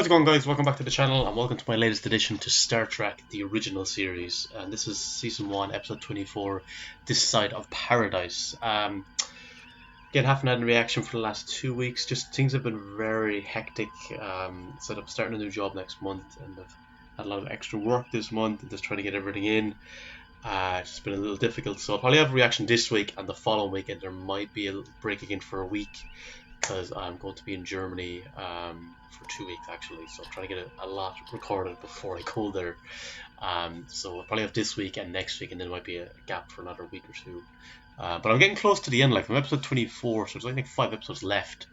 How's it going, guys? Welcome back to the channel and welcome to my latest edition to Star Trek The Original Series, and this is Season 1, Episode 24, This Side of Paradise. Again, haven't had a reaction for the last 2 weeks, just things have been very hectic. So I'm starting a new job next month and I've had a lot of extra work this month and just trying to get everything in. It's just been a little difficult, so I'll probably have a reaction this week and the following week, and there might be a break again for a week because I'm going to be in Germany for 2 weeks actually, so I'm trying to get a lot recorded before I go there. So I'll probably have this week and next week, and then there might be a gap for another week or two. But I'm getting close to the end, like I'm episode 24, so there's I think 5 episodes left.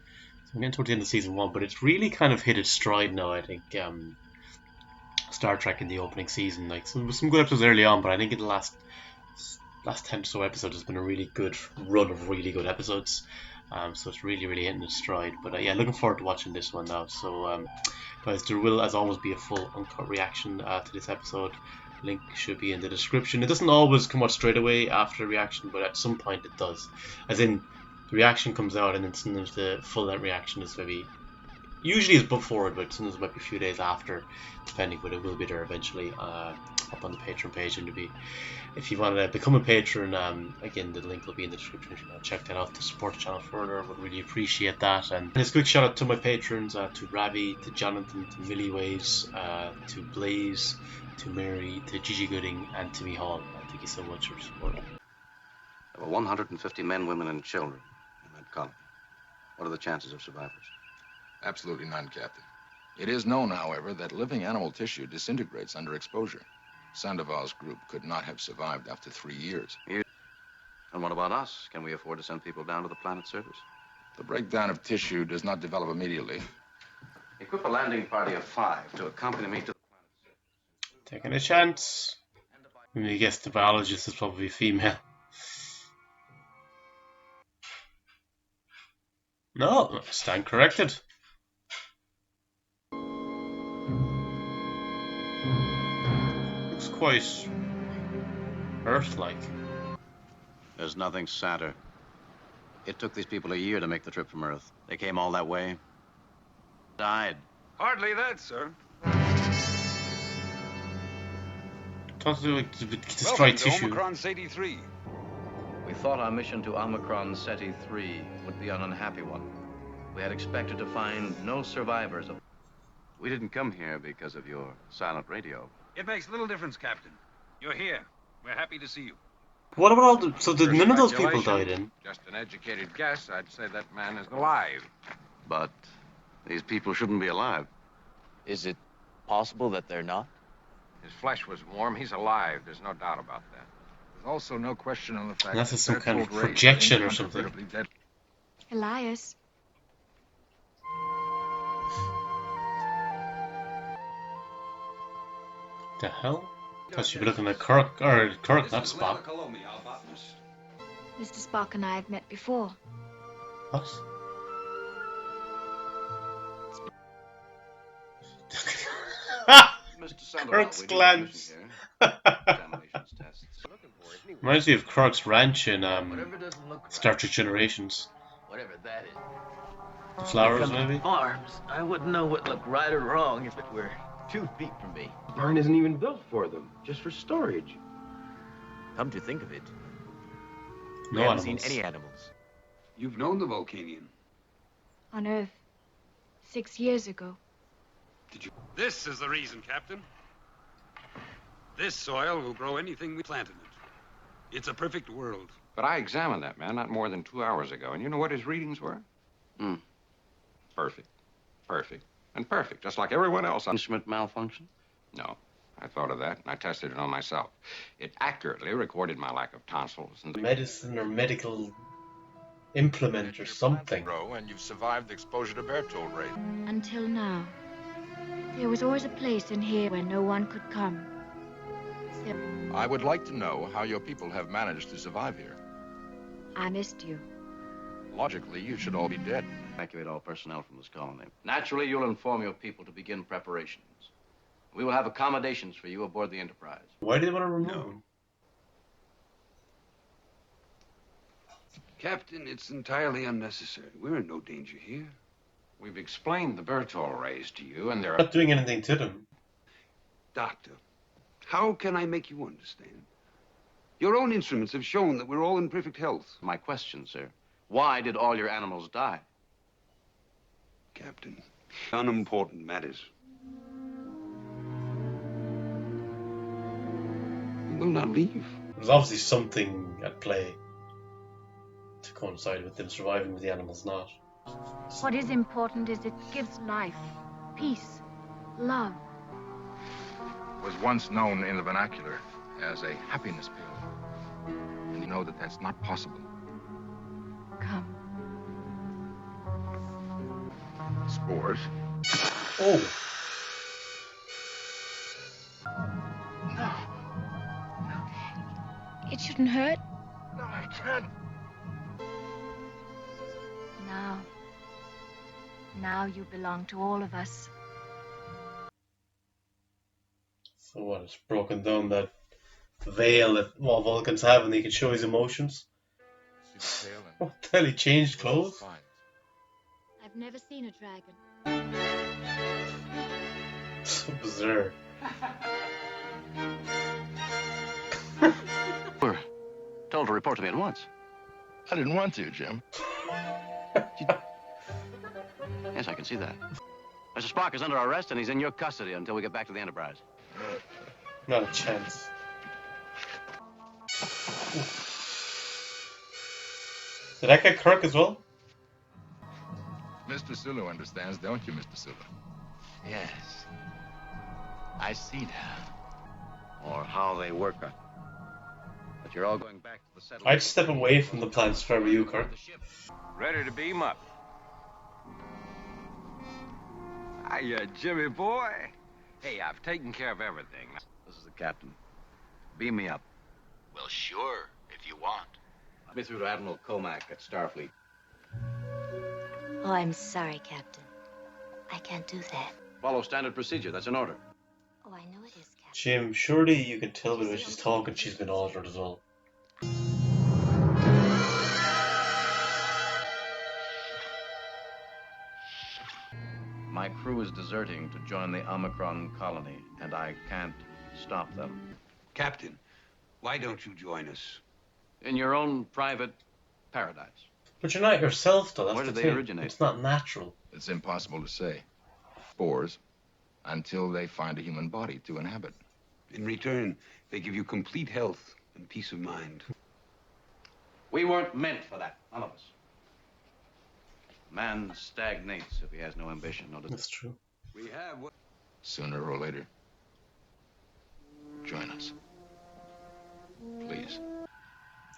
So I'm getting towards the end of season 1, but it's really kind of hit its stride now, I think. Star Trek in the opening season, like some good episodes early on, but I think in the last 10 or so episodes has been a really good run of really good episodes. So it's really hitting its stride. But yeah, looking forward to watching this one now. So guys, there will as always be a full uncut reaction to this episode. Link should be in the description. It doesn't always come out straight away after a reaction, but at some point it does. As in, the reaction comes out and then sometimes the full reaction is maybe usually is before it, but sometimes it might be a few days after, depending, but it will be there eventually up on the Patreon page. And if you want to become a patron, again, the link will be in the description if you want to check that out to support the channel further. I would really appreciate that. And just a quick shout out to my patrons, to Ravi, to Jonathan, to Millie Waves, to Blaze, to Mary, to Gigi Gooding, and to Mihal. Thank you so much for supporting. There were 150 men, women, and children in that colony. What are the chances of survivors? Absolutely none, Captain. It is known, however, that living animal tissue disintegrates under exposure. Sandoval's group could not have survived after 3 years. And what about us? Can we afford to send people down to the planet's surface? The breakdown of tissue does not develop immediately. Equip a landing party of 5 to accompany me to the planet's surface. Taking a chance. I guess the biologist is probably female. No, stand corrected. Looks quite Earth-like. There's nothing sadder. It took these people a year to make the trip from Earth. They came all that way. Died. Hardly that, sir. Talk to like destroy Welcome tissue. to Omicron Ceti 3. We thought our mission to Omicron Ceti 3 would be an unhappy one. We had expected to find no survivors of... We didn't come here because of your silent radio. It makes little difference, Captain. You're here. We're happy to see you. What about all the... So did none of those people die then? Just an educated guess, I'd say that man is alive. But these people shouldn't be alive. Is it possible that they're not? His flesh was warm. He's alive. There's no doubt about that. There's also no question on the fact Unless that it's some kind of Bertold Ray is projection or something. incontrovertibly dead. Elias. The hell? Thought she'd be looking at Kirk, or Kirk, not Spock. Mr. Spock and I have met before. What? Mr. Sandoval, Kirk's we do glance. mission here. Examinations, tests. Reminds me of Kirk's ranch in Whatever doesn't look right. Star Trek Generations. Whatever that is. The flowers, From maybe? farms, I wouldn't know what looked right or wrong if it were 2 feet from me. The barn isn't even built for them, just for storage. Come to think of it, we No haven't animals. seen any animals. You've known the Vulcanian. On Earth. 6 years ago. Did you? This is the reason, Captain. This soil will grow anything we plant in it. It's a perfect world. But I examined that man not more than 2 hours ago, and you know what his readings were? Perfect. Perfect. And perfect, just like everyone else. Instrument malfunction? No. I thought of that, and I tested it on myself. It accurately recorded my lack of tonsils and... Medicine or medical implement or something. And you've survived exposure to Bertold Ray. Until now. There was always a place in here where no one could come. So I would like to know how your people have managed to survive here. I missed you. Logically, you should all be dead. Evacuate all personnel from this colony. Naturally, you'll inform your people to begin preparations. We will have accommodations for you aboard the Enterprise. Why do they want to remove him? Captain, it's entirely unnecessary. We're in no danger here. We've explained the Bertol rays to you, and I'm not doing anything to them. Doctor, how can I make you understand? Your own instruments have shown that we're all in perfect health. My question, sir. Why did all your animals die? Captain, unimportant matters. We will not leave. There's obviously something at play to coincide with them surviving, with the animals not. What is important is it gives life, peace, love. Was once known in the vernacular as a happiness pill. And you know that that's not possible. Come. Spores. Oh! No. It shouldn't hurt. No, I can't. Now you belong to all of us. So what, it's broken down that veil that Vulcans have, and he can show his emotions? See the tail and What the hell, he changed clothes? spines. I've never seen a dragon. So bizarre. We're told to report to me at once. I didn't want to, Jim. Yes, I can see that. Mr. Spock is under arrest, and he's in your custody until we get back to the Enterprise. Not a chance. Did that get Kirk as well? Mr. Sulu understands, don't you, Mr. Sulu? Yes. I see now. Or how they work on it. But you're all going back to the settlement. I'd step away from the plans for you, Kirk. ready to beam up. Hiya, Jimmy boy. Hey, I've taken care of everything. This is the captain. Beam me up. Well, sure, if you want. Let me through to Admiral Comac at Starfleet. Oh, I'm sorry, Captain. I can't do that. Follow standard procedure. That's an order. Oh, I know it is, Captain. Jim, surely you can tell me when she's talking she's been altered as well. My crew is deserting to join the Omicron colony, and I can't stop them. Captain, why don't you join us? In your own private paradise. But you're not yourself, though. That's Where the did they thing. originate? It's not natural. It's impossible to say. Spores, until they find a human body to inhabit. In return, they give you complete health and peace of mind. We weren't meant for that, none of us. Man stagnates if he has no ambition, no desire. That's true. We have what... Sooner or later, join us. Please.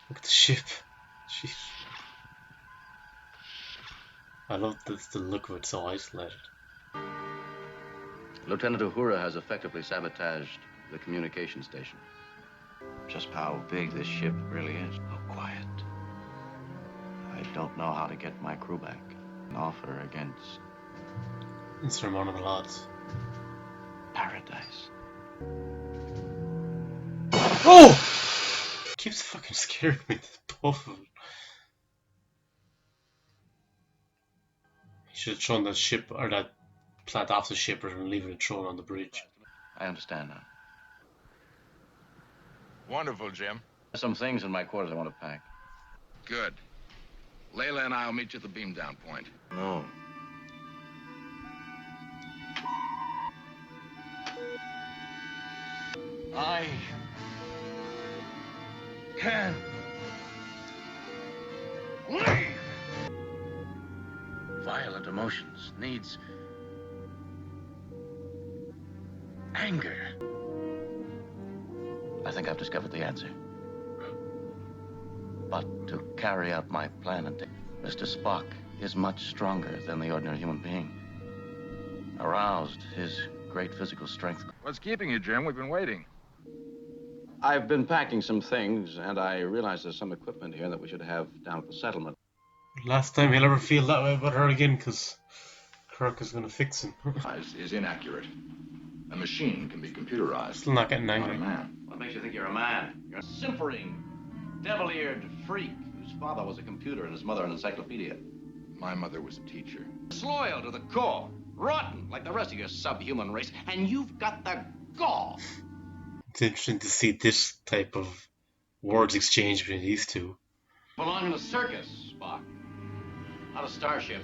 Look at the ship. Jeez. I love the look of it, so isolated. Lieutenant Uhura has effectively sabotaged the communication station. Just how big this ship really is. Oh, quiet. I don't know how to get my crew back. An offer against Insert one of the lads. paradise. Oh! Keeps fucking scaring me, both of them. He should have thrown that ship, or that plant off the ship, rather than leaving it thrown on the bridge. I understand now. Wonderful, Jim. There's some things in my quarters I want to pack. Good. Layla and I will meet you at the beam down point. No. I can't leave. Violent emotions needs anger. I think I've discovered the answer. But to carry out my plan, and Mr. Spock is much stronger than the ordinary human being. Aroused, his great physical strength. What's keeping you, Jim? We've been waiting. I've been packing some things, and I realize there's some equipment here that we should have down at the settlement. Last time he'll ever feel that way about her again, because Kirk is going to fix him. Is inaccurate. A machine can be computerized. Still not getting Not a angry. man. What makes you think you're a man? You're a simpering, devil-eared freak whose father was a computer and his mother an encyclopedia. My mother was a teacher. Disloyal to the core. Rotten like the rest of your subhuman race. And you've got the gall. It's interesting to see this type of words exchange between these two. Belong in a circus, Spock. Not a starship.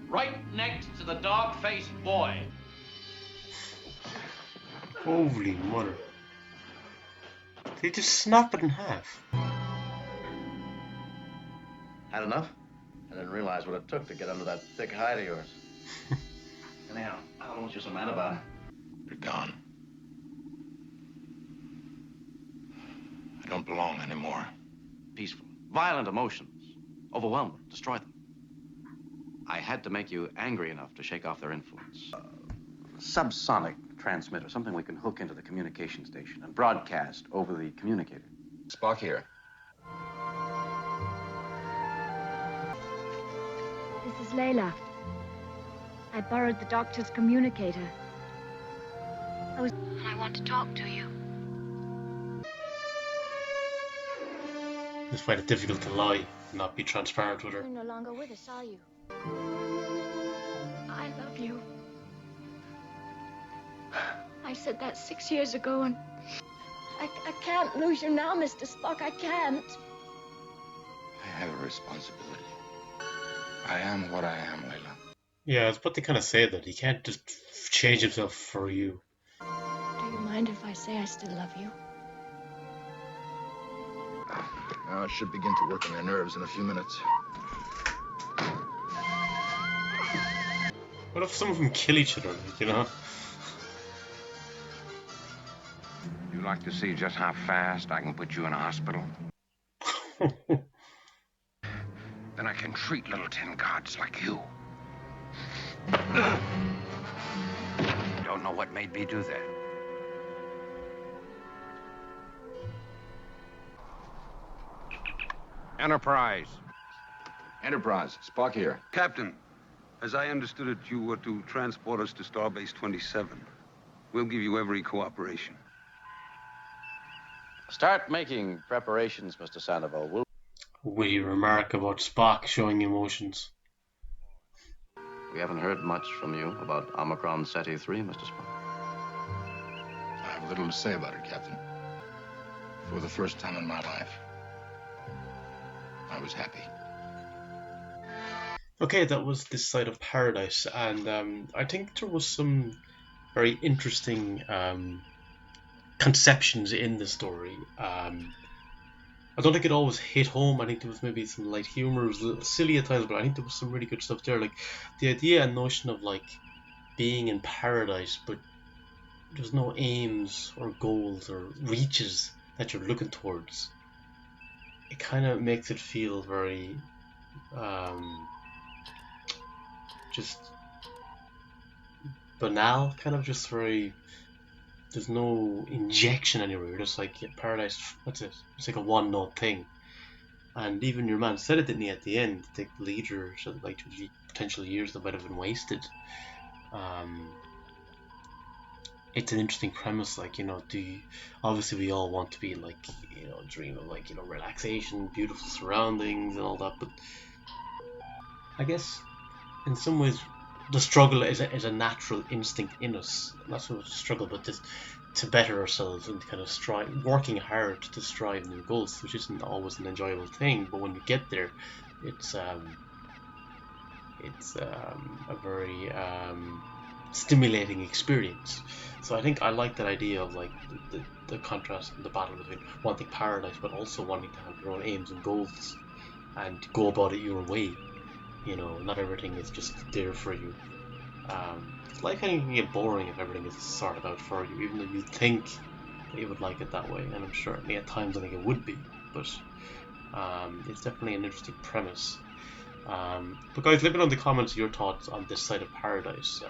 Right next to the dog-faced boy. Holy mother. They just snap it in half. Had enough? I didn't realize what it took to get under that thick hide of yours. Anyhow, I don't know what you're so mad about. You're gone. I don't belong anymore. Peaceful. Violent emotions. Overwhelm them. Destroy them. I had to make you angry enough to shake off their influence. Subsonic transmitter, something we can hook into the communication station and broadcast over the communicator. Spock here. This is Layla. I borrowed the doctor's communicator. I want to talk to you. It's find it difficult to lie and not be transparent with her. You're no longer with us, are you? I love you. I said that 6 years ago, and I can't lose you now, Mr. Spock. I can't. I have a responsibility. I am what I am, Layla. Yeah, it's what they kind of say, that he can't just change himself for you. Do you mind if I say I still love you? Now it should begin to work on their nerves in a few minutes. What if some of them kill each other, you know? You like to see just how fast I can put you in a hospital? Then I can treat little tin gods like you. Don't know what made me do that. Enterprise. Enterprise, Spock here. Captain, as I understood it, you were to transport us to Starbase 27. We'll give you every cooperation. Start making preparations, Mr. Sandoval. Witty remark about Spock showing emotions. We haven't heard much from you about Omicron Ceti 3, Mr. Spock. I have little to say about it, Captain. For the first time in my life, I was happy. Okay, that was This Side of Paradise, and I think there was some very interesting conceptions in the story. I don't think it always hit home. I think there was maybe some light humor, it was a little silly at times, but I think there was some really good stuff there. Like the idea and notion of like being in paradise, but there's no aims or goals or reaches that you're looking towards. It kind of makes it feel very just banal, kind of just very. There's no injection anywhere. You're just like, yeah, paradise, that's it. It's like a one-note thing. And even your man said it, didn't he, at the end? The leader said, like, potential years that might have been wasted. It's an interesting premise, like, you know, obviously we all want to be, like, you know, dream of, like, you know, relaxation, beautiful surroundings and all that, but I guess in some ways the struggle is a natural instinct in us. Not so much a struggle, but just to better ourselves and kind of working hard to strive new goals, which isn't always an enjoyable thing. But when you get there, it's a very stimulating experience. So I think I like that idea of like the contrast and the battle between wanting paradise, but also wanting to have your own aims and goals and go about it your way. You know, not everything is just there for you. Life can get boring if everything is sorted out for you, even though you think that you would like it that way, and I'm certainly at times I think it would be, but it's definitely an interesting premise. But guys, let me know in the comments your thoughts on This Side of Paradise.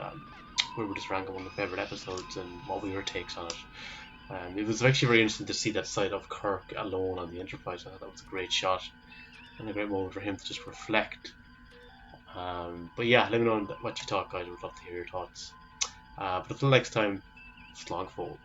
We were just ranking one of the favourite episodes and what were your takes on it. It was actually very interesting to see that side of Kirk alone on the Enterprise. I thought that was a great shot and a great moment for him to just reflect. But yeah, let me know what you thought, guys. I would love to hear your thoughts. But until next time, slán fóill.